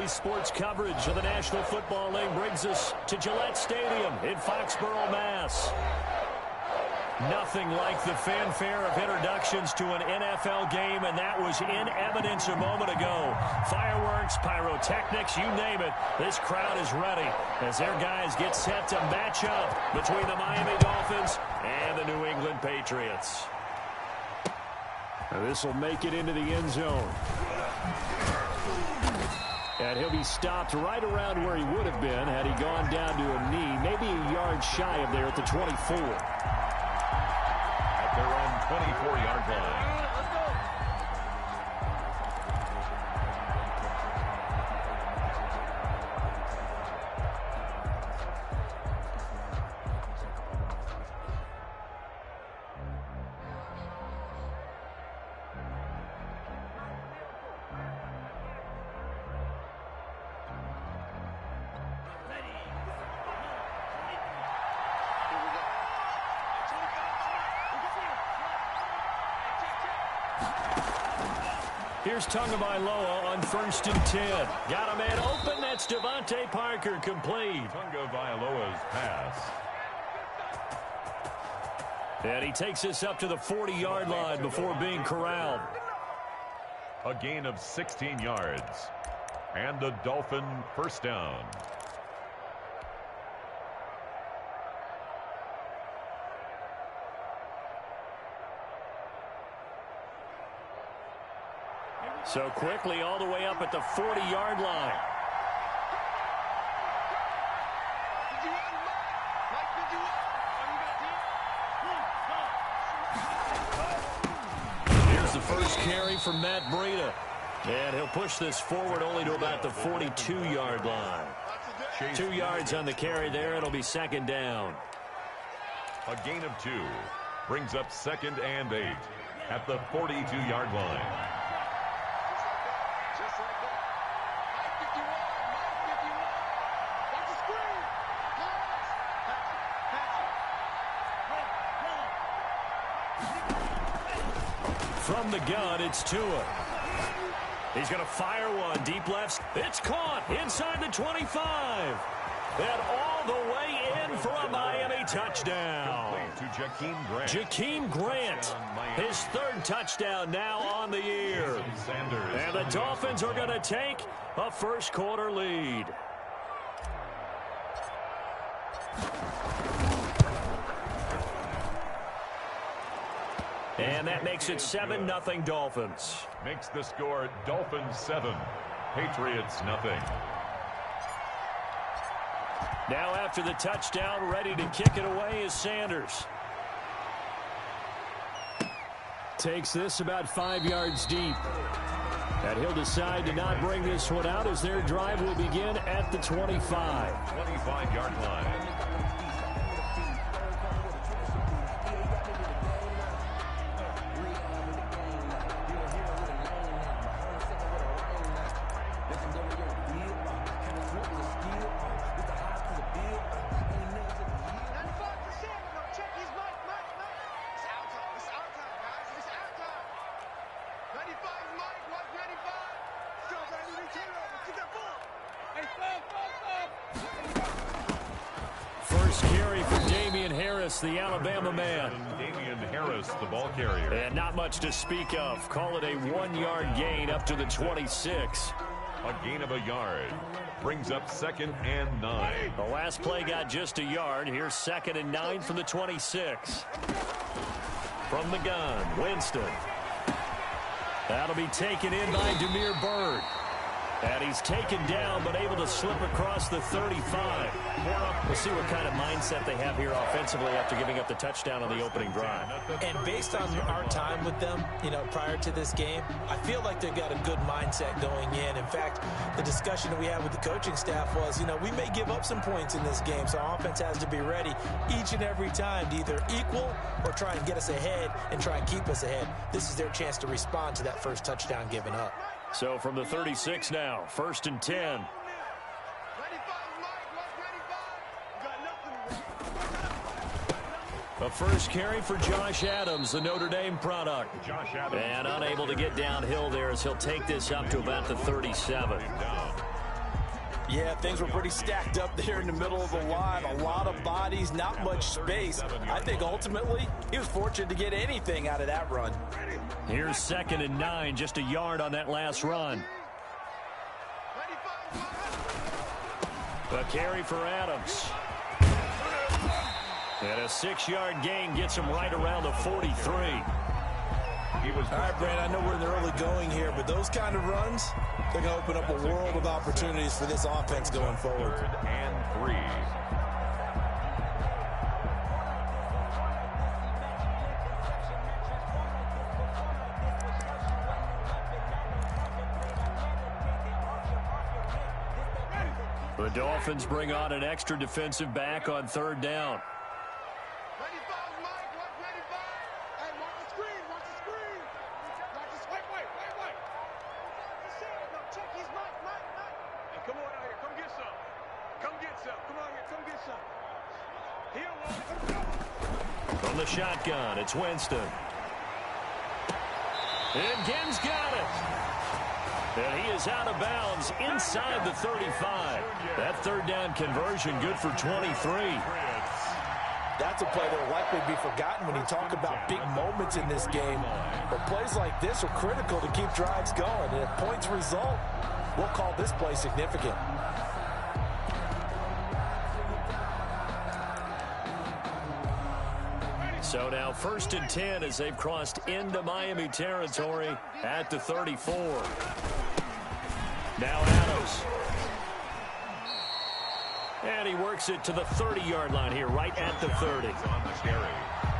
sports coverage of the National Football League brings us to Gillette Stadium in Foxborough, Mass. Nothing like the fanfare of introductions to an NFL game, and that was in evidence a moment ago. Fireworks, pyrotechnics, you name it. This crowd is ready as their guys get set to match up between the Miami Dolphins and the New England Patriots. This will make it into the end zone. And he'll be stopped right around where he would have been had he gone down to a knee, maybe a yard shy of there at the 24. At their own 24-yard line. Here's Tagovailoa on 1st and 10. Got a man open. That's Devontae Parker, complete. Tagovailoa's pass. And he takes us up to the 40-yard line before being corralled. A gain of 16 yards. And a Dolphin first down. So quickly all the way up at the 40-yard line. Here's the first carry for Matt Breida. And he'll push this forward only to about the 42-yard line. 2 yards on the carry there. It'll be second down. A gain of 2. Brings up 2nd and 8 at the 42-yard line. From the gun, it's Tua. He's going to fire one deep left. It's caught inside the 25. And all the way in for a Miami touchdown. To Jakeem Grant. Jakeem Grant, his 3rd touchdown now on the year. And the Dolphins are going to take a first-quarter lead. And that makes it 7-0 Dolphins. Makes the score Dolphins 7, Patriots nothing. Now after the touchdown, ready to kick it away is Sanders. Takes this about 5 yards deep. And he'll decide to not bring this one out as their drive will begin at the 25. 25-yard line. First carry for Damian Harris, the Alabama man. Damian Harris, the ball carrier. And not much to speak of. Call it a 1-yard gain up to the 26. A gain of a yard. Brings up 2nd and 9. The last play got just a yard. Here's 2nd and 9 from the 26. From the gun, Winston. That'll be taken in by Damiere Byrd. And he's taken down, but able to slip across the 35. We'll see what kind of mindset they have here offensively after giving up the touchdown on the opening drive. And based on our time with them, prior to this game, I feel like they've got a good mindset going in. In fact, the discussion that we had with the coaching staff was, we may give up some points in this game, so our offense has to be ready each and every time to either equal or try and get us ahead and try and keep us ahead. This is their chance to respond to that first touchdown given up. So from the 36 now, 1st and 10. A first carry for Josh Adams, the Notre Dame product. Josh Adams. And unable to get downhill there as he'll take this up to about the 37. Yeah, things were pretty stacked up there in the middle of the line. A lot of bodies, not much space. I think ultimately he was fortunate to get anything out of that run. Here's 2nd and 9, just a yard on that last run. A carry for Adams. And a 6-yard gain gets him right around the 43. All right, Brand, I know we're in the early going here, but those kind of runs, they're going to open up a world of opportunities for this offense going forward. 3rd and 3. The Dolphins bring on an extra defensive back on 3rd down. From the shotgun, it's Winston. And Ginn's got it. And he is out of bounds inside the 35. That 3rd down conversion good for 23. That's a play that will likely be forgotten when you talk about big moments in this game. But plays like this are critical to keep drives going. And if points result, we'll call this play significant. So now 1st and 10 as they've crossed into Miami territory at the 34. Now Adams. And he works it to the 30-yard line here, right at the 30.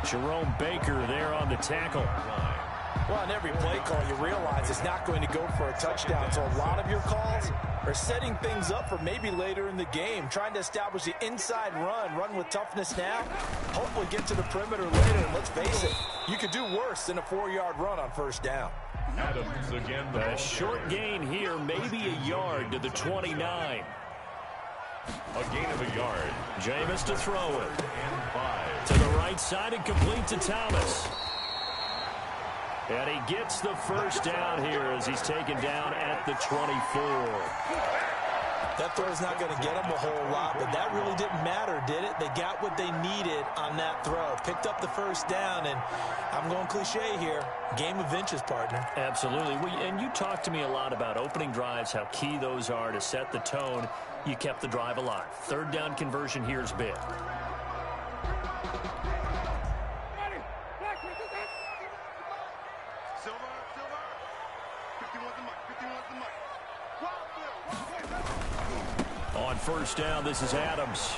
Jerome Baker there on the tackle. Well, on every play call, you realize it's not going to go for a touchdown. So a lot of your calls are setting things up for maybe later in the game, trying to establish the inside run with toughness now, hopefully get to the perimeter later. And let's face it, you could do worse than a 4-yard run on 1st down. Adams again. A short gain here, maybe a yard to the 29. A gain of a yard. Jameis to throw it. 3rd and 5. To the right side and complete to Thomas. And he gets the 1st down here as he's taken down at the 24. That throw's not going to get them a whole lot, but that really didn't matter, did it? They got what they needed on that throw. Picked up the 1st down, and I'm going cliche here. Game of inches, partner. Absolutely. And you talked to me a lot about opening drives, how key those are to set the tone. You kept the drive alive. 3rd down conversion here is big. On 1st down, this is Adams.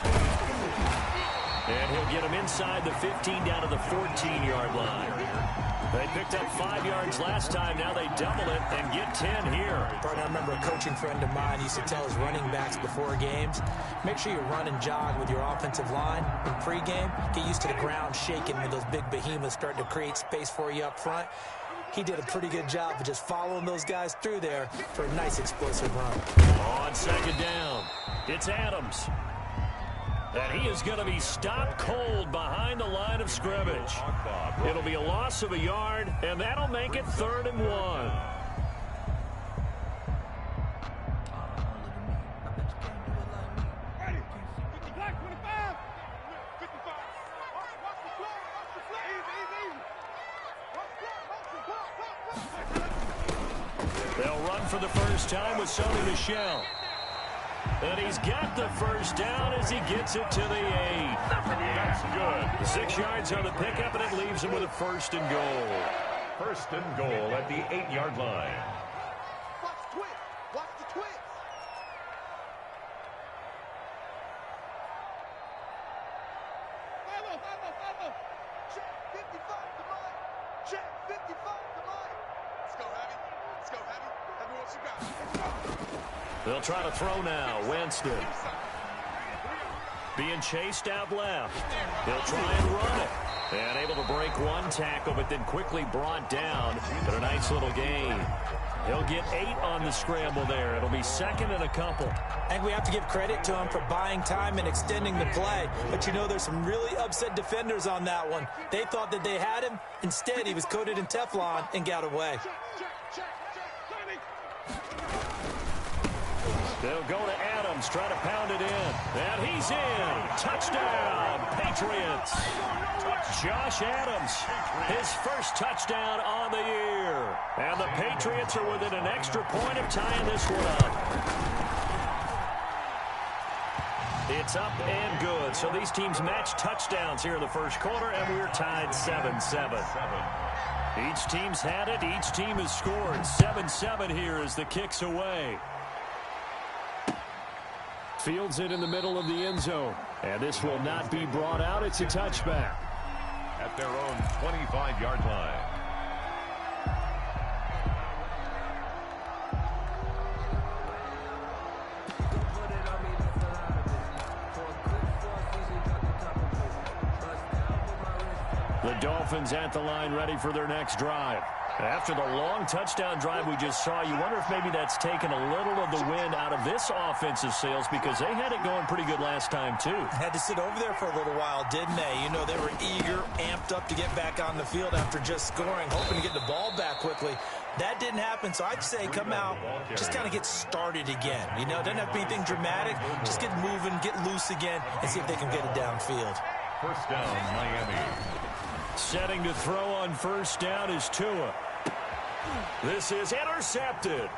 And he'll get him inside the 15 down to the 14-yard line. They picked up 5 yards last time. Now they double it and get 10 here. Partner, I remember a coaching friend of mine used to tell his running backs before games, make sure you run and jog with your offensive line in pregame. Get used to the ground shaking when those big behemoths start to create space for you up front. He did a pretty good job of just following those guys through there for a nice explosive run. On 2nd down, it's Adams. And he is going to be stopped cold behind the line of scrimmage. It'll be a loss of a yard, and that'll make it 3rd and 1. They'll run for the 1st time with Sony Michel. And he's got the 1st down as he gets it to the 8. That's good. 6 yards on the pickup, and it leaves him with a 1st and goal. 1st and goal at the 8-yard line. Watch the twist. Watch the twist. Follow. Check 55 to Mike. Check 55 to Mike. Let's go, Heavy. Let's go, Heavy. Everyone, you got it. Let's go. They'll try to throw now. Winston being chased out left. They'll try and run it. And able to break one tackle, but then quickly brought down. But a nice little gain. He'll get 8 on the scramble there. It'll be 2nd and a couple. I think we have to give credit to him for buying time and extending the play. But, you know, there's some really upset defenders on that one. They thought that they had him. Instead, he was coated in Teflon and got away. They'll go to Adams, try to pound it in. And he's in. Touchdown, Patriots. Josh Adams, his first touchdown on the year. And the Patriots are within an extra point of tying this one up. It's up and good. So these teams match touchdowns here in the first quarter, and we're tied 7-7. Each team's had it. Each team has scored. 7-7 here as the kick's away. Fields it in the middle of the end zone. And this will not be brought out. It's a touchback. At their own 25-yard line. The Dolphins at the line ready for their next drive. After the long touchdown drive we just saw, you wonder if maybe that's taken a little of the wind out of this offensive sails because they had it going pretty good last time, too. Had to sit over there for a little while, didn't they? You know, they were eager, amped up to get back on the field after just scoring, hoping to get the ball back quickly. That didn't happen, so I'd say come out, just kind of get started again. You know, it doesn't have to be anything dramatic. Just get moving, get loose again, and see if they can get it downfield. First down, Miami. Setting to throw on first down is Tua. This is intercepted.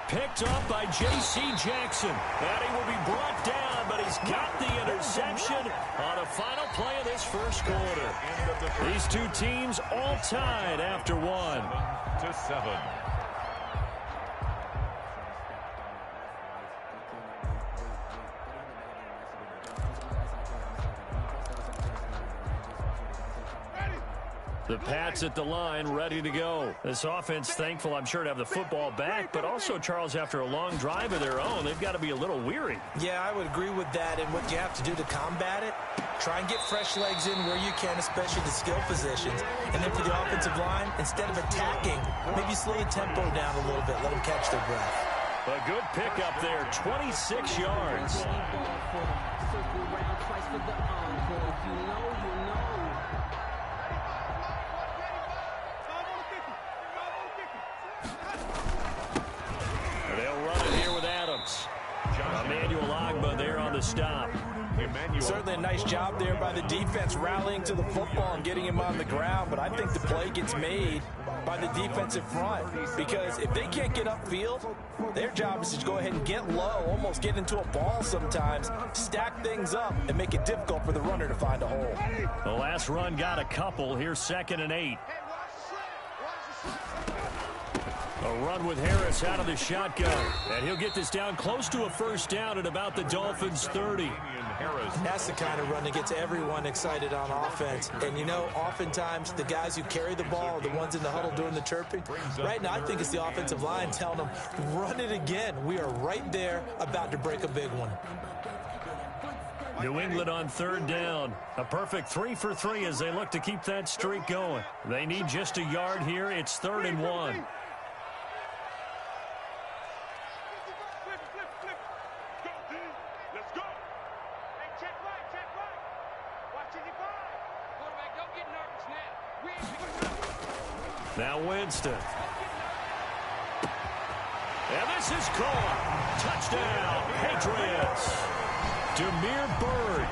Picked up by J.C. Jackson. And he will be brought down, but he's got the interception on a final play of this first quarter. These two teams all tied after one. 7-7. The Pats at the line, ready to go. This offense, thankful, I'm sure, to have the football back, but also, Charles, after a long drive of their own, they've got to be a little weary. Yeah, I would agree with that, and what you have to do to combat it, try and get fresh legs in where you can, especially the skill positions. And then for the offensive line, instead of attacking, maybe slow the tempo down a little bit, let them catch their breath. A good pickup there, 26 yards. Stop. Certainly a nice job there by the defense rallying to the football and getting him on the ground, but I think the play gets made by the defensive front because if they can't get upfield, their job is to go ahead and get low, almost get into a ball sometimes, stack things up, and make it difficult for the runner to find a hole. The last run got a couple. Here's 2nd and 8. A run with Harris out of the shotgun. And he'll get this down close to a first down at about the Dolphins' 30. And that's the kind of run that gets everyone excited on offense. And, you know, oftentimes the guys who carry the ball are the ones in the huddle doing the chirping. Right now, I think it's the offensive line telling them, run it again. We are right there about to break a big one. New England on 3rd down. A perfect 3 for 3 as they look to keep that streak going. They need just a yard here. It's 3rd and 1. Now Winston. And this is caught. Touchdown, Patriots. Demir Bird,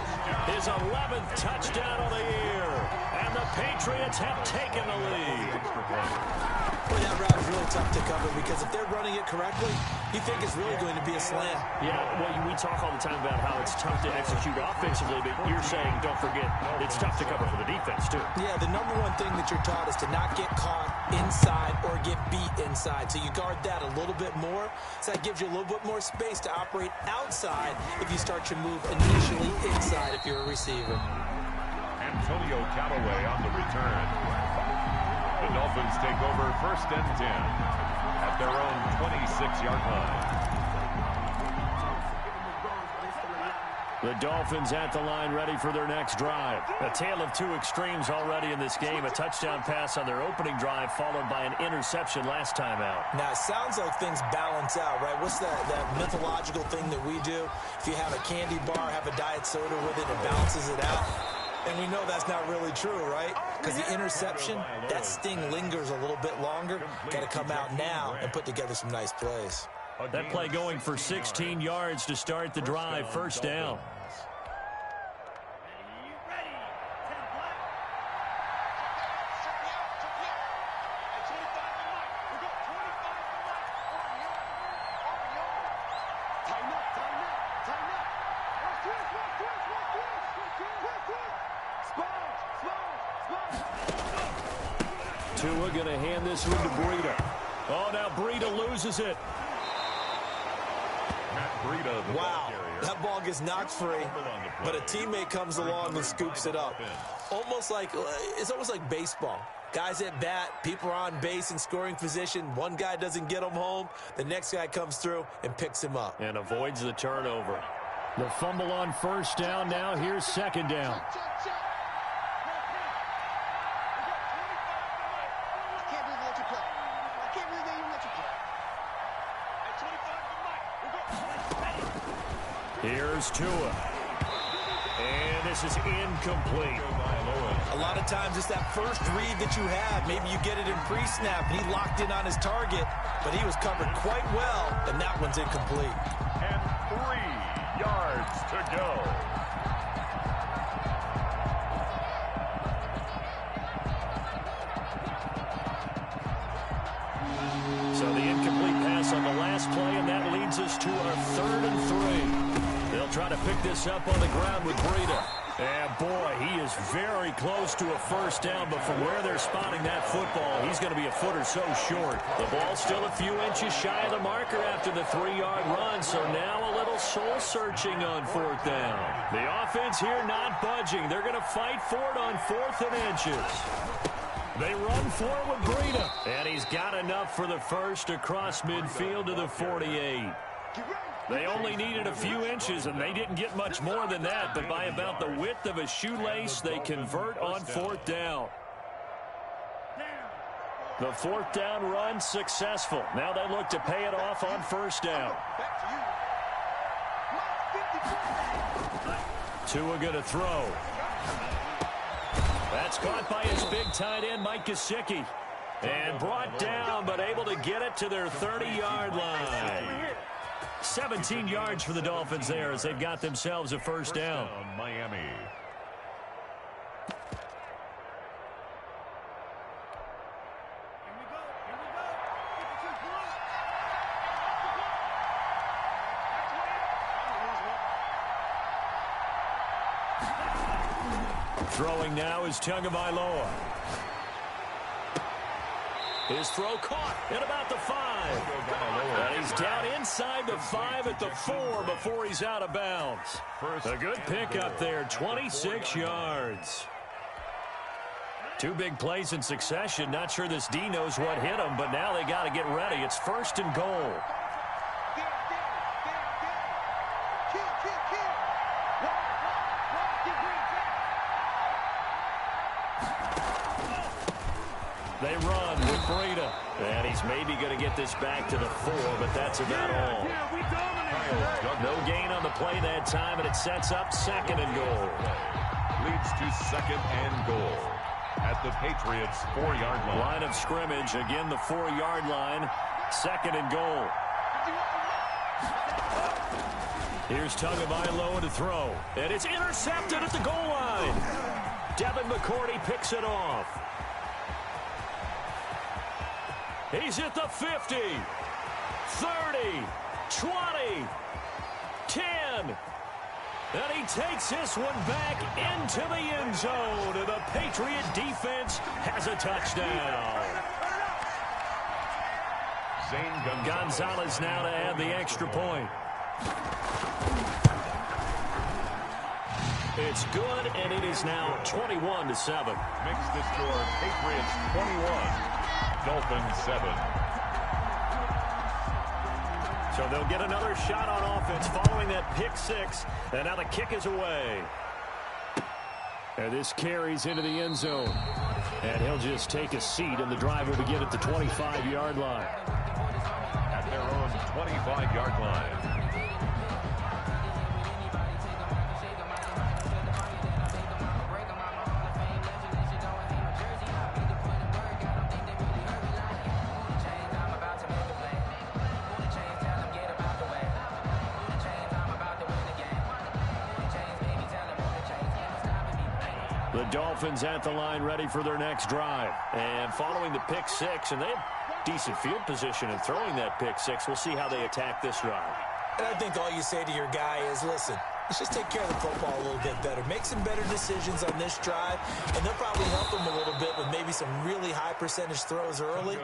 his 11th touchdown of the year. And the Patriots have taken the lead. Boy, that route is really tough to cover because if they're running it correctly, you think it's really going to be a slam. Yeah, well, we talk all the time about how it's tough to execute offensively, but you're saying, don't forget, it's tough to cover for the defense, too. Yeah, the number one thing that you're taught is to not get caught inside or get beat inside. So you guard that a little bit more. So that gives you a little bit more space to operate outside if you start your move initially inside if you're a receiver. Antonio Callaway on the return. The Dolphins take over 1st and 10 at their own 26-yard line. The Dolphins at the line ready for their next drive. A tale of two extremes already in this game. A touchdown pass on their opening drive followed by an interception last time out. Now, it sounds like things balance out, right? What's that mythological thing that we do? If you have a candy bar, have a diet soda with it, it balances it out. And we know that's not really true, right? Because the interception, that sting lingers a little bit longer. Got to come out now and put together some nice plays. That play going for 16 yards to start the drive. First down. Tua going to hand this one to Breida. Oh, now Breida loses it. Wow, that ball gets knocked free, but a teammate comes along and scoops it up. It's almost like baseball. Guys at bat, people are on base in scoring position. One guy doesn't get him home. The next guy comes through and picks him up. And avoids the turnover. The fumble on first down. Now here's second down. Here's Tua. And this is incomplete. A lot of times it's that first read that you have. Maybe you get it in pre-snap. He locked in on his target, but he was covered quite well, and that one's incomplete. And 3 yards to go. So the incomplete pass on the last play, and that leads us to our 3rd and 3. They'll try to pick this up on the ground with Breida. And boy, he is very close to a first down, but from where they're spotting that football, he's going to be a foot or so short. The ball's still a few inches shy of the marker after the 3-yard run, so now a little soul-searching on 4th down. The offense here not budging. They're going to fight for it on 4th and inches. They run for it with Breida, and he's got enough for the first across midfield to the 48. They only needed a few inches, and they didn't get much more than that, but by about the width of a shoelace, they convert on 4th down. The 4th down run successful. Now they look to pay it off on first down. Tua going to throw. That's caught by his big tight end, Mike Gesicki. And brought down, but able to get it to their 30-yard line. 17 yards for the Dolphins there as they've got themselves a first down. Miami. Throwing now is Tagovailoa. His throw caught at about the 5. And he's down inside the 5 at the 4 before he's out of bounds. A good pickup there, 26 yards. 2 big plays in succession. Not sure this D knows what hit him, but now they got to get ready. It's 1st and goal. They run with Breida. And he's maybe going to get this back to the 4, but that's about all. No gain on the play that time, and it sets up 2nd and goal. Leads to 2nd and goal at the Patriots' 4-yard line. Line of scrimmage, again the 4-yard line. 2nd and goal. Here's Tagovailoa to throw. And it's intercepted at the goal line. Devin McCourty picks it off. He's at the 50, 30, 20, 10. And he takes this one back into the end zone. And the Patriot defense has a touchdown. Zane Gonzalez now to add the extra point. It's good, and it is now 21-7. Makes the score Patriots 21. Dolphins 7. So they'll get another shot on offense following that pick 6. And now the kick is away. And this carries into the end zone. And he'll just take a seat, and the drive will begin at the 25-yard line. At their own 25-yard line. The Dolphins at the line ready for their next drive. And following the pick six, and they have decent field position in throwing that pick six. We'll see how they attack this drive. And I think all you say to your guy is, listen, let's just take care of the football a little bit better. Make some better decisions on this drive, and they'll probably help him a little bit with maybe some really high percentage throws early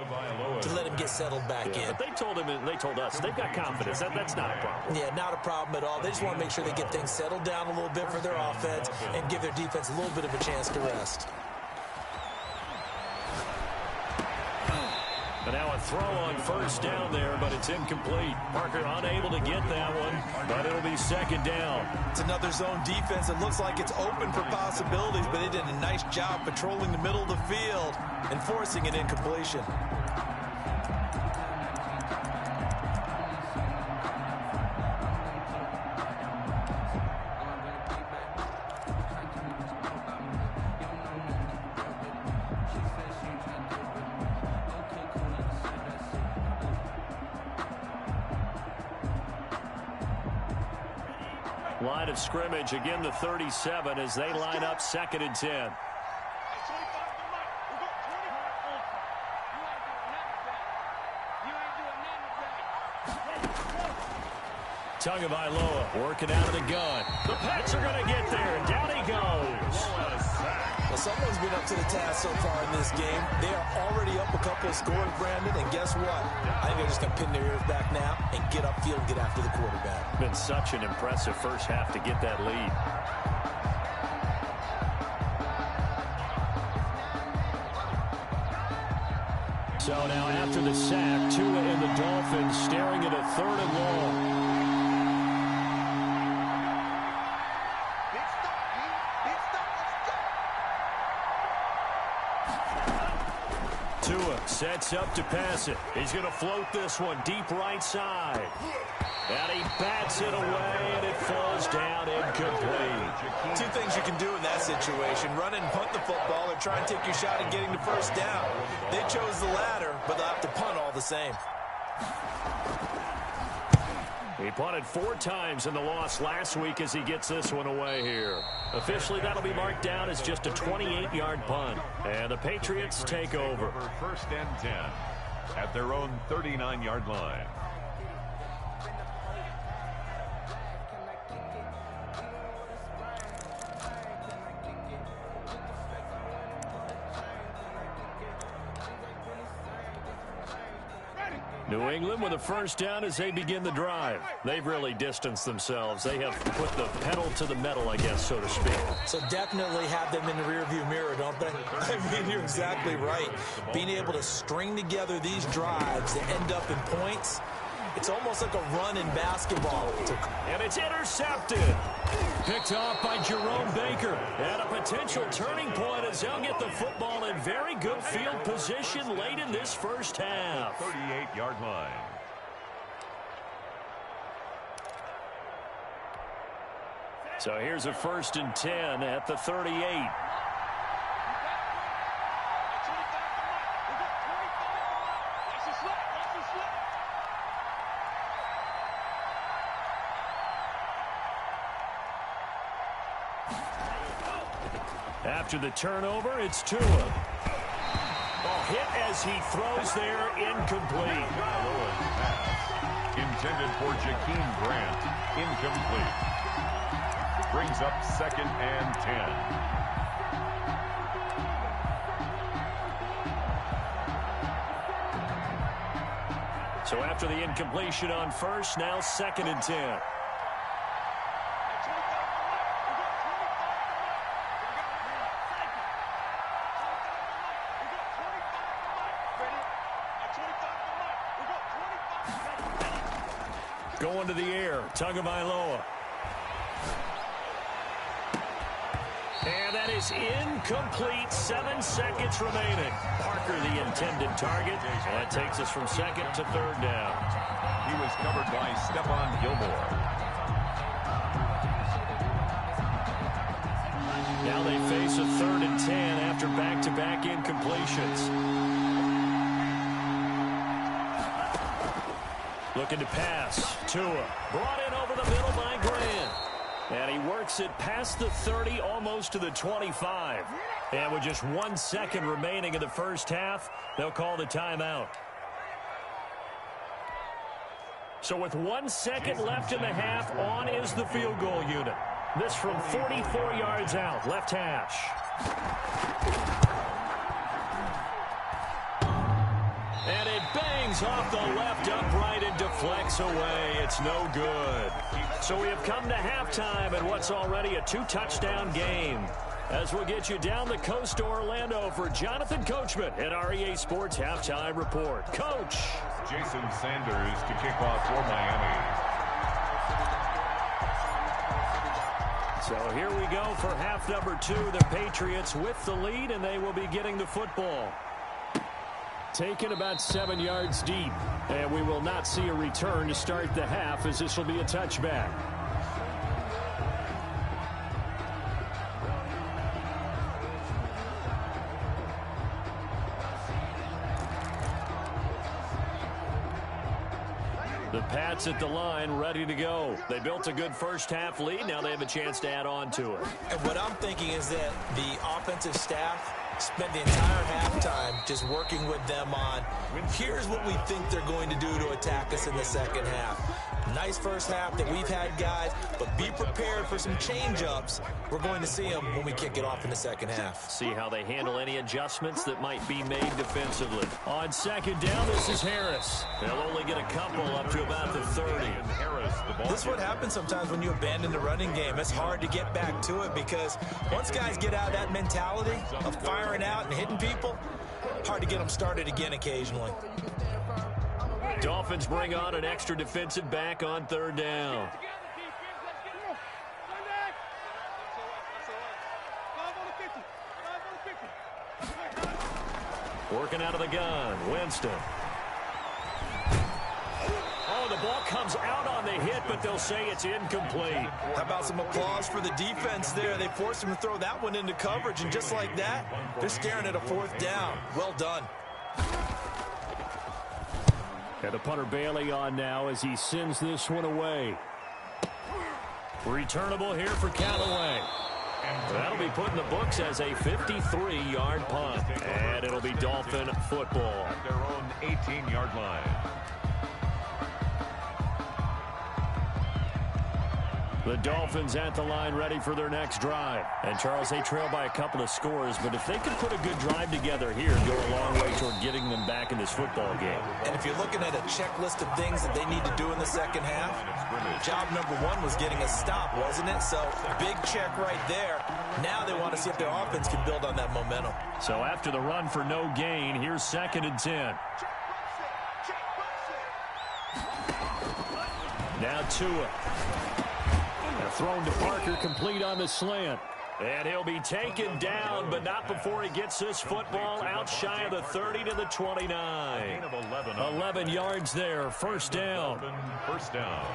to let him get settled back in. But they told him, and they told us, they've got confidence. That's not a problem. Yeah, not a problem at all. They just want to make sure they get things settled down a little bit for their offense and give their defense a little bit of a chance to rest. And now a throw on first down there, but it's incomplete. Parker unable to get that one, but it'll be second down. It's another zone defense. It looks like it's open for possibilities, but they did a nice job patrolling the middle of the field and forcing an incompletion. Line of scrimmage, again the 37 as they line up 2nd and 10. Tagovailoa working out of the gun. The Pats are going to get there. Down he goes. Well, someone's been up to the task so far in this game. They are already up a couple of scores, Brandon, and guess what? I think they're just going to pin their ears back now and get upfield and get after the quarterback. Been such an impressive first half to get that lead. So now after the sack, Tua and the Dolphins staring at a 3rd and long. Tua sets up to pass it. He's going to float this one deep right side. And he bats it away, and it falls down incomplete. Two things you can do in that situation: run and punt the football, or try and take your shot at getting the first down. They chose the latter, but they'll have to punt all the same. He punted 4 times in the loss last week as he gets this one away here. Officially, that'll be marked down as just a 28-yard punt. And the Patriots take over. 1st and 10 at their own 39-yard line. New England with a first down as they begin the drive. They've really distanced themselves. They have put the pedal to the metal, I guess, so to speak. So definitely have them in the rearview mirror, don't they? I mean, you're exactly right. Being able to string together these drives that end up in points, it's almost like a run in basketball. And it's intercepted. Picked off by Jerome Baker. And a potential turning point as they'll get the football in very good field position late in this first half. 38-yard line. So here's a 1st and 10 at the 38. After the turnover, it's Tua. Ball hit as he throws there, incomplete. Intended for Jakeem Grant, incomplete. Brings up 2nd and 10. So after the incompletion on first, now 2nd and 10. Going to the air, Tagovailoa. And that is incomplete. 7 seconds remaining. Parker, the intended target. And that takes us from 2nd to 3rd down. He was covered by Stephon Gilmore. Now they face a 3rd and 10 after back-to-back incompletions. Looking to pass. Tua brought in over the middle by Grant. And he works it past the 30, almost to the 25. And with just 1 second remaining in the first half, they'll call the timeout. So with 1 second left in the half, on is the field goal unit. This from 44 yards out, left hash. And it bangs off the left upright and deflects away. It's no good. So we have come to halftime in what's already a 2-touchdown game. As we'll get you down the coast to Orlando for Jonathan Coachman at our EA Sports Halftime Report. Coach. Jason Sanders to kick off for Miami. So here we go for half number 2. The Patriots with the lead, and they will be getting the football. Taken about 7 yards deep, and we will not see a return to start the half, as this will be a touchback. The Pats at the line, ready to go. They built a good first half lead. Now they have a chance to add on to it. And what I'm thinking is that the offensive staff spent the entire halftime just working with them on, here's what we think they're going to do to attack us in the second half. Nice first half that we've had, guys, but be prepared for some change-ups. We're going to see them when we kick it off in the second half. See how they handle any adjustments that might be made defensively. On second down, this is Harris. They'll only get a couple up to about the 30. This is what happens sometimes when you abandon the running game. It's hard to get back to it because once guys get out of that mentality of firing out and hitting people, hard to get them started again occasionally. Dolphins bring on an extra defensive back on third down. Working out of the gun, Winston. Oh, the ball comes out on the hit, but they'll say it's incomplete. How about some applause for the defense there? They forced him to throw that one into coverage, and just like that, they're staring at a fourth down. Well done. And the punter Bailey on now as he sends this one away. Returnable here for Callaway. That'll be put in the books as a 53-yard punt. And it'll be Dolphin football. At their own 18-yard line. The Dolphins at the line ready for their next drive. And, Charles, they trail by a couple of scores, but if they can put a good drive together here, go a long way toward getting them back in this football game. And if you're looking at a checklist of things that they need to do in the second half, job number 1 was getting a stop, wasn't it? So, big check right there. Now they want to see if their offense can build on that momentum. So after the run for no gain, here's 2nd and 10. Now Tua. Thrown to Parker, complete on the slant. And he'll be taken down, but not before he gets this football out shy of the 30 to the 29. 11 yards there, first down. First down.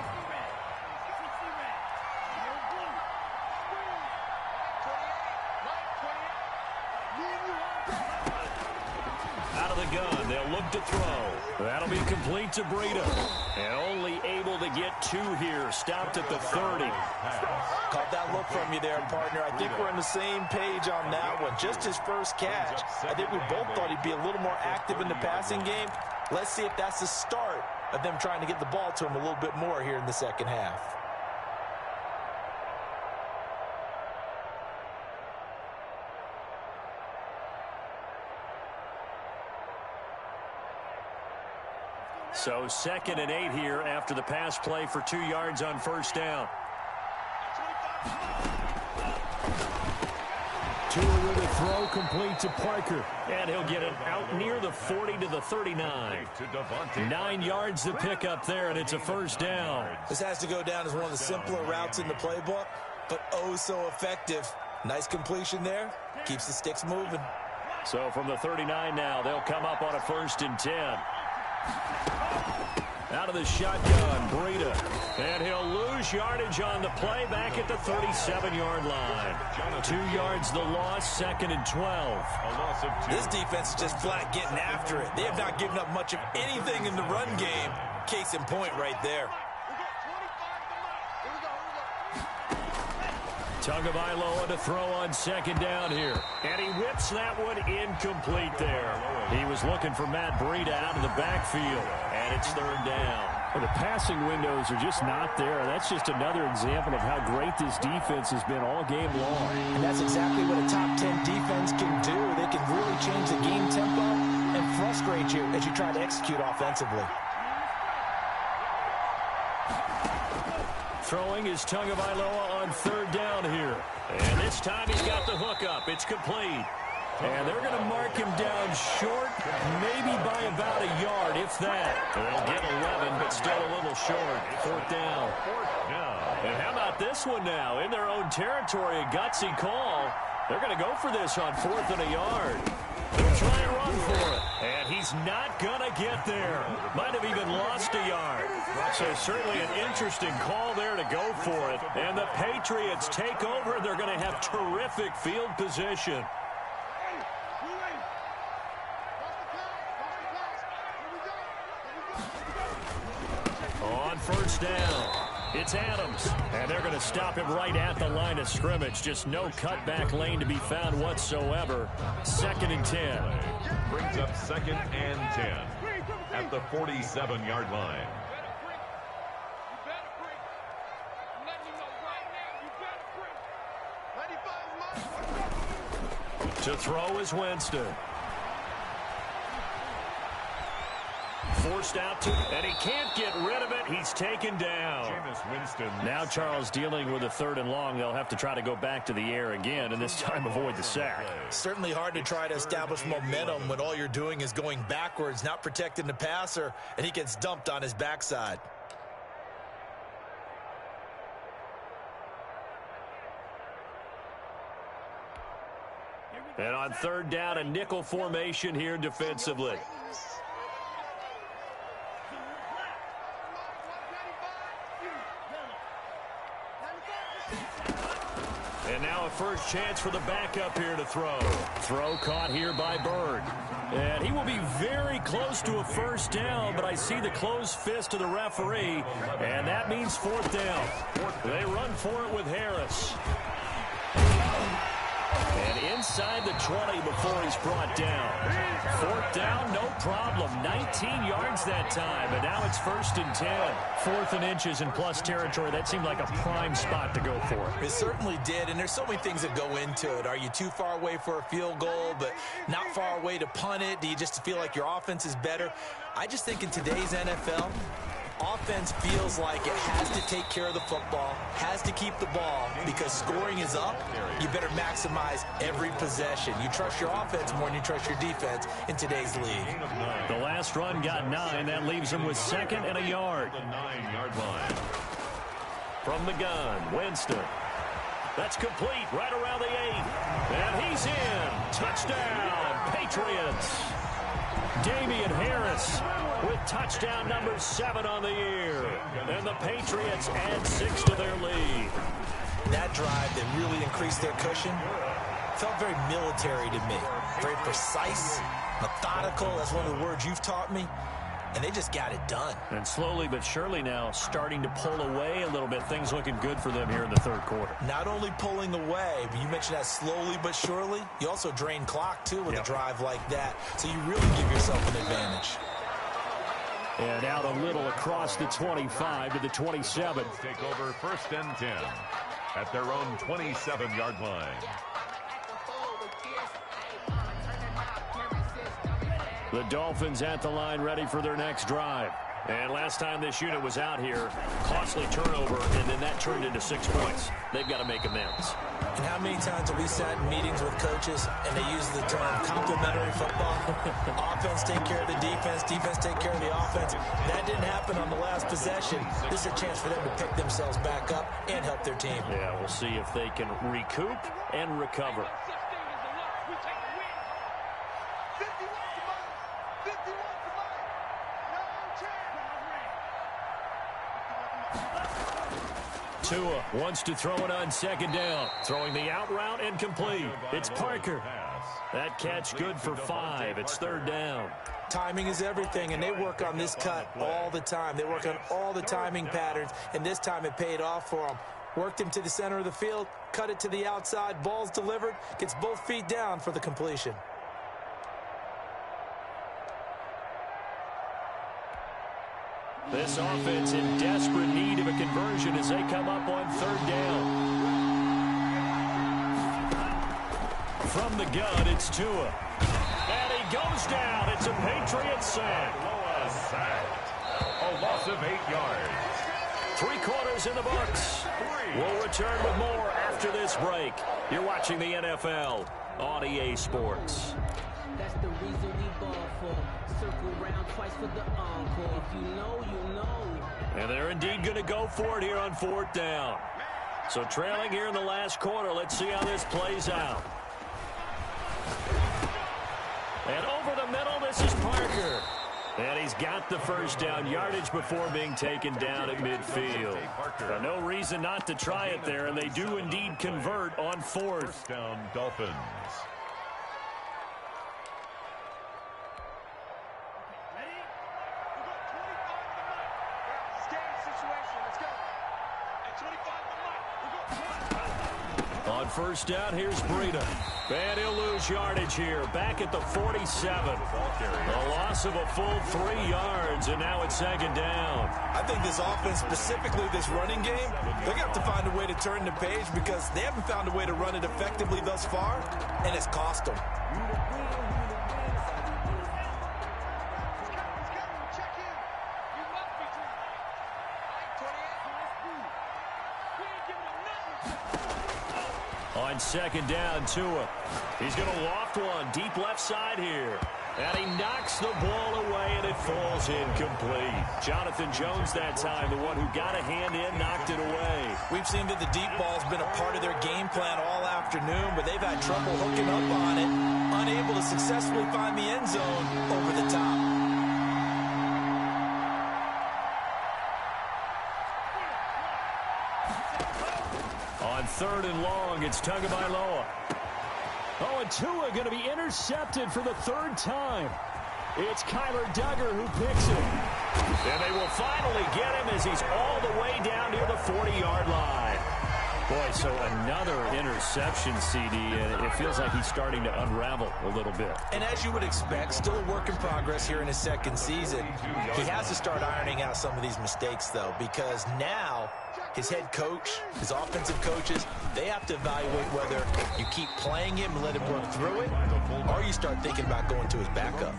Out of the gun, they'll look to throw. That'll be complete to Breida. And only able to get 2 here. Stopped at the 30. Caught that look from you there, partner. I think we're on the same page on that one. Just his first catch. I think we both thought he'd be a little more active in the passing game. Let's see if that's the start of them trying to get the ball to him a little bit more here in the second half. So 2nd and 8 here after the pass play for 2 yards on first down. Tua with a throw complete to Parker. And he'll get it out near the 40 to the 39. 9 yards to pick up there, and it's a first down. This has to go down as one of the simpler routes in the playbook, but oh so effective. Nice completion there. Keeps the sticks moving. So from the 39 now, they'll come up on a 1st and 10. Out of the shotgun, Breida. And he'll lose yardage on the play back at the 37-yard line. 2 yards the loss, 2nd and 12. A loss of 2. This defense is just flat getting after it. They have not given up much of anything in the run game. Case in point right there. Tagovailoa to throw on second down here. And he whips that one incomplete there. He was looking for Matt Breida out of the backfield. And it's third down. Well, the passing windows are just not there. That's just another example of how great this defense has been all game long. And that's exactly what a top 10 defense can do. They can really change the game tempo and frustrate you as you try to execute offensively. Throwing is Tagovailoa on third down here. And this time he's got the hook up. It's complete. And they're going to mark him down short, maybe by about a yard, if that. They'll get 11, but still a little short. Fourth down. And how about this one now? In their own territory, a gutsy call. They're going to go for this on fourth and a yard. They'll try and run for it. And he's not going to get there. Might have even lost a yard. So certainly an interesting call there to go for it. And the Patriots take over. They're going to have terrific field position. On first down, it's Adams. And they're going to him right at the line of scrimmage. Just no cutback lane to be found whatsoever. 2nd and 10. Brings up 2nd and 10 at the 47-yard line. To throw is Winston. Forced out to, and he can't get rid of it. He's taken down. Now Charles dealing with a 3rd and long. They'll have to try to go back to the air again, and this time avoid the sack. Certainly hard to try to establish momentum when all you're doing is going backwards, not protecting the passer, and he gets dumped on his backside. And on 3rd down, a nickel formation here defensively. And now a first chance for the backup here to throw. Throw caught here by Bird. And he will be very close to a first down, but I see the closed fist of the referee, and that means 4th down. They run for it with Harris. And inside the 20 before he's brought down. 4th down, no problem. 19 yards that time, and now it's 1st and 10. 4th and inches in plus territory. That seemed like a prime spot to go for. It certainly did, and there's so many things that go into it. Are you too far away for a field goal, but not far away to punt it? Do you just feel like your offense is better? I just think in today's NFL, offense feels like it has to take care of the football, has to keep the ball, because scoring is up. You better maximize every possession. You trust your offense more than you trust your defense in today's league. The last run got 9. That leaves him with 2nd and a yard. The 9-yard line. From the gun, Winston. That's complete right around the 8. And he's in. Touchdown, Patriots. Damian Harris with touchdown number 7 on the year. And the Patriots add 6 to their lead. That drive that really increased their cushion felt very military to me. Very precise, methodical. That's one of the words you've taught me. And they just got it done. And slowly but surely now starting to pull away a little bit. Things looking good for them here in the 3rd quarter. Not only pulling away, but you mentioned that slowly but surely. You also drain clock, too, with a drive like that. So you really give yourself an advantage. And out a little across the 25 to the 27. Take over 1st and 10 at their own 27-yard line. The Dolphins at the line ready for their next drive. And last time this unit was out here, costly turnover, and then that turned into 6 points. They've got to make amends. And how many times have we sat in meetings with coaches and they use the term complementary football? Offense take care of the defense, defense take care of the offense. That didn't happen on the last possession. This is a chance for them to pick themselves back up and help their team. Yeah, we'll see if they can recoup and recover. 51 to mine. 51 to mine. No chance. Tua wants to throw it on 2nd down. Throwing the out route and complete. It's Parker. That catch good for 5. It's 3rd down. Timing is everything, and they work on this cut all the time. They work on all the timing patterns, and this time it paid off for them. Worked him to the center of the field, cut it to the outside, ball's delivered, gets both feet down for the completion. This offense in desperate need of a conversion as they come up on third down. From the gun, it's Tua. And he goes down. It's a Patriot sack. A loss of 8 yards. 3 quarters in the books. We'll return with more after this break. You're watching the NFL on EA Sports. That's the reason we ball for. Circle round twice for the encore. If you know, you know. And they're indeed going to go for it here on fourth down. So trailing here in the last quarter. Let's see how this plays out. And over the middle, this is Parker. And he's got the first down yardage before being taken down at midfield. No reason not to try it there, and they do indeed convert on fourth. First down, Dolphins. On first down, here's Breida. And he'll lose yardage here. Back at the 47. A loss of a full 3 yards, and now it's second down. I think this offense, specifically this running game, they're going to have to find a way to turn the page because they haven't found a way to run it effectively thus far, and it's cost them. On second down, Tua. He's going to loft one deep left side here. And he knocks the ball away, and it falls incomplete. Jonathan Jones that time, the one who got a hand in, knocked it away. We've seen that the deep ball's been a part of their game plan all afternoon, but they've had trouble hooking up on it, unable to successfully find the end zone over the top. Third and long, it's Tagovailoa. Oh, and Tua going to be intercepted for the third time. It's Kyler Duggar who picks it. And they will finally get him as he's all the way down near the 40-yard line. Boy, so another interception, CD, and it feels like he's starting to unravel a little bit. And as you would expect, still a work in progress here in his second season. He has to start ironing out some of these mistakes, though, because now his head coach, his offensive coaches, they have to evaluate whether you keep playing him and let him work through it, or you start thinking about going to his backup.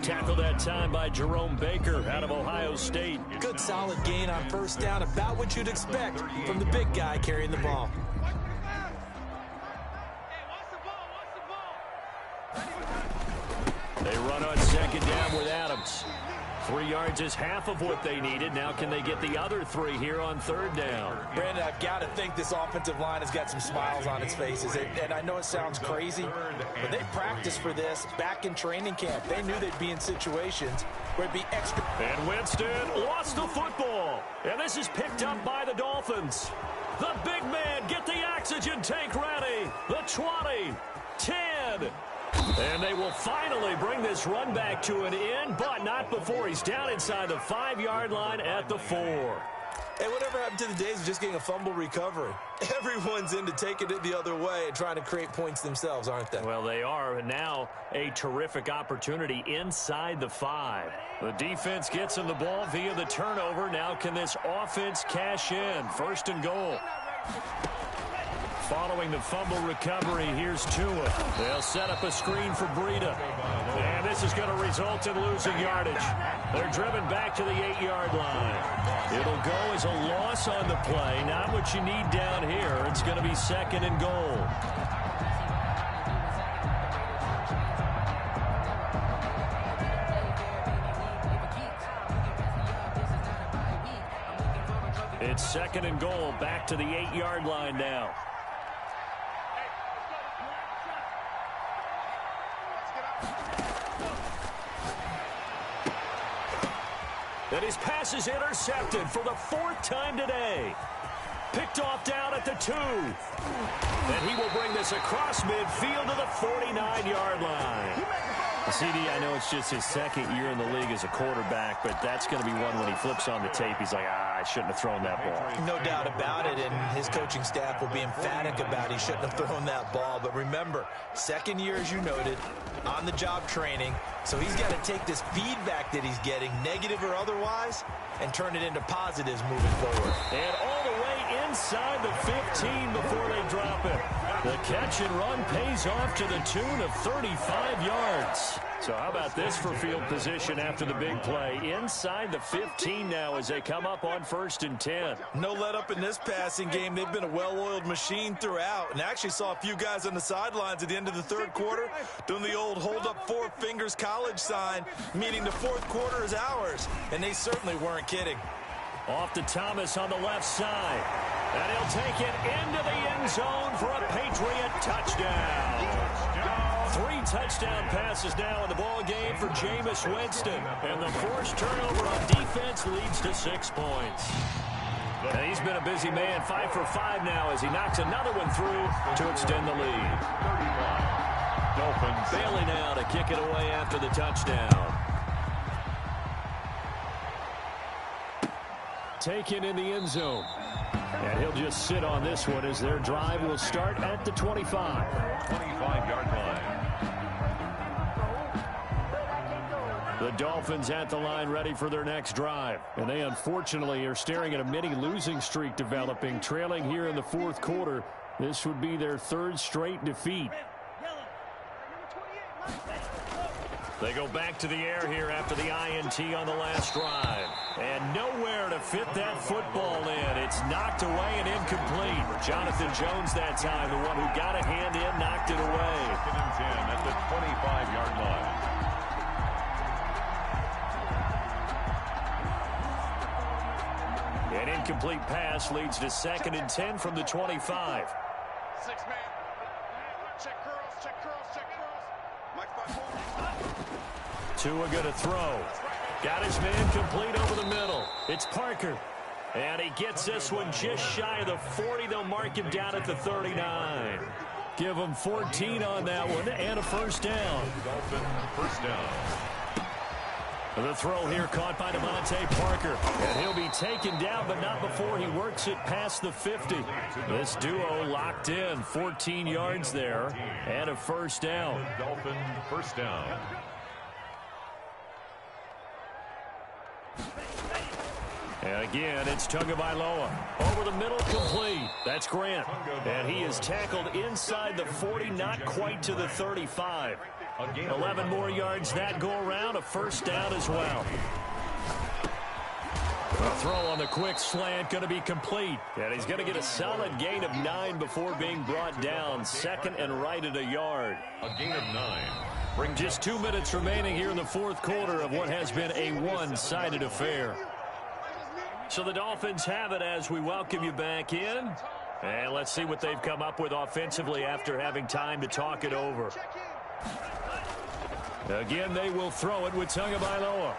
Tackled that time by Jerome Baker out of Ohio State. Good solid gain on first down, about what you'd expect from the big guy carrying the ball. They run on second down with Adams. 3 yards is half of what they needed. Now can they get the other 3 here on third down? Brandon, I've got to think this offensive line has got some smiles on its faces. And I know it sounds crazy, but they practiced for this back in training camp. They knew they'd be in situations where it'd be extra. And Winston lost the football. And this is picked up by the Dolphins. The big man, get the oxygen tank ready. The 20, 10. And they will finally bring this run back to an end, but not before he's down inside the 5-yard line at the 4. Hey, whatever happened to the days of just getting a fumble recovery? Everyone's into taking it the other way and trying to create points themselves, aren't they? Well, they are, and now a terrific opportunity inside the 5. The defense gets him the ball via the turnover. Now can this offense cash in? First and goal. Following the fumble recovery, here's Tua. They'll set up a screen for Breida. And this is going to result in losing yardage. They're driven back to the 8-yard line. It'll go as a loss on the play. Not what you need down here. It's going to be second and goal. It's second and goal. Back to the 8-yard line now. And his pass is intercepted for the 4th time today. Picked off down at the 2. And he will bring this across midfield to the 49-yard line. CD, I know it's just his second year in the league as a quarterback, but that's going to be one when he flips on the tape. He's like, I shouldn't have thrown that ball. No doubt about it, and his coaching staff will be emphatic about he shouldn't have thrown that ball. But remember, second year, as you noted, on-the-job training. So he's got to take this feedback that he's getting, negative or otherwise, and turn it into positives moving forward. And all the way inside the 15 before they drop it. The catch and run pays off to the tune of 35 yards. So how about this for field position after the big play? Inside the 15 now as they come up on 1st and 10. No let up in this passing game. They've been a well-oiled machine throughout, and actually saw a few guys on the sidelines at the end of the third quarter doing the old hold up 4 fingers college sign, meaning the fourth quarter is ours, and they certainly weren't kidding. Off to Thomas on the left side, and he'll take it into the end zone for a Patriot touchdown. 3 touchdown passes now in the ball game for Jameis Winston, and the forced turnover on defense leads to 6 points. And he's been a busy man, 5 for 5 now as he knocks another one through to extend the lead. Dolphins. Bailey now to kick it away after the touchdown. Taken in the end zone. And he'll just sit on this one as their drive will start at the 25. 25-yard line. The Dolphins at the line ready for their next drive. And they unfortunately are staring at a mini losing streak developing, trailing here in the fourth quarter. This would be their 3rd straight defeat. They go back to the air here after the INT on the last drive. And nowhere to fit that football in. It's knocked away and incomplete. Jonathan Jones that time, the one who got a hand in, knocked it away. 2nd and 10 at the 25-yard line. An incomplete pass leads to 2nd and 10 from the 25. 6-man. Check curls, check curls, check curls. Mike 5-4. Tua going to throw. Got his man complete over the middle. It's Parker. And he gets this one just shy of the 40. They'll mark him down at the 39. Give him 14 on that one and a first down. Dolphin first down. The throw here caught by Devontae Parker. And he'll be taken down, but not before he works it past the 50. This duo locked in. 14 yards there and a first down. Dolphin first down. And again, it's Tagovailoa. Over the middle, complete. That's Grant. And he is tackled inside the 40, not quite to the 35. 11 more yards that go around, a first down as well. A throw on the quick slant, going to be complete. And he's going to get a solid gain of 9 before being brought down. 2nd and right at a yard. A gain of 9. Just 2 minutes remaining here in the fourth quarter of what has been a one-sided affair. So the Dolphins have it as we welcome you back in. And let's see what they've come up with offensively after having time to talk it over. Again, they will throw it with Tagovailoa.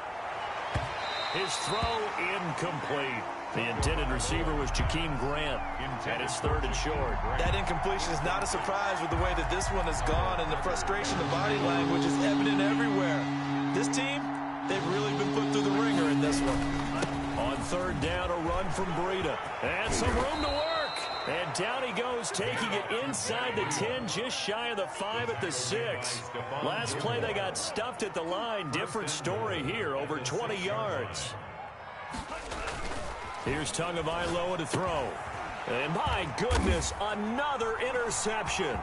His throw incomplete. The intended receiver was Jakeem Grant. And it's 3rd and short. That incompletion is not a surprise with the way that this one has gone, and the frustration, the body language is evident everywhere. This team, they've really been put through the ringer in this one. On 3rd down, a run from Breida. And some room to work. And down he goes, taking it inside the 10, just shy of the 5 at the 6. Last play, they got stuffed at the line. Different story here, over 20 yards. Here's Tagovailoa to throw. And my goodness, another interception.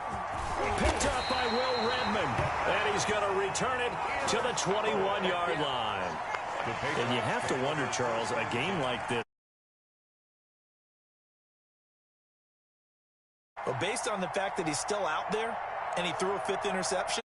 Picked up by Will Redmond. And he's going to return it to the 21-yard line. And you have to wonder, Charles, a game like this. But based on the fact that he's still out there and he threw a 5th interception,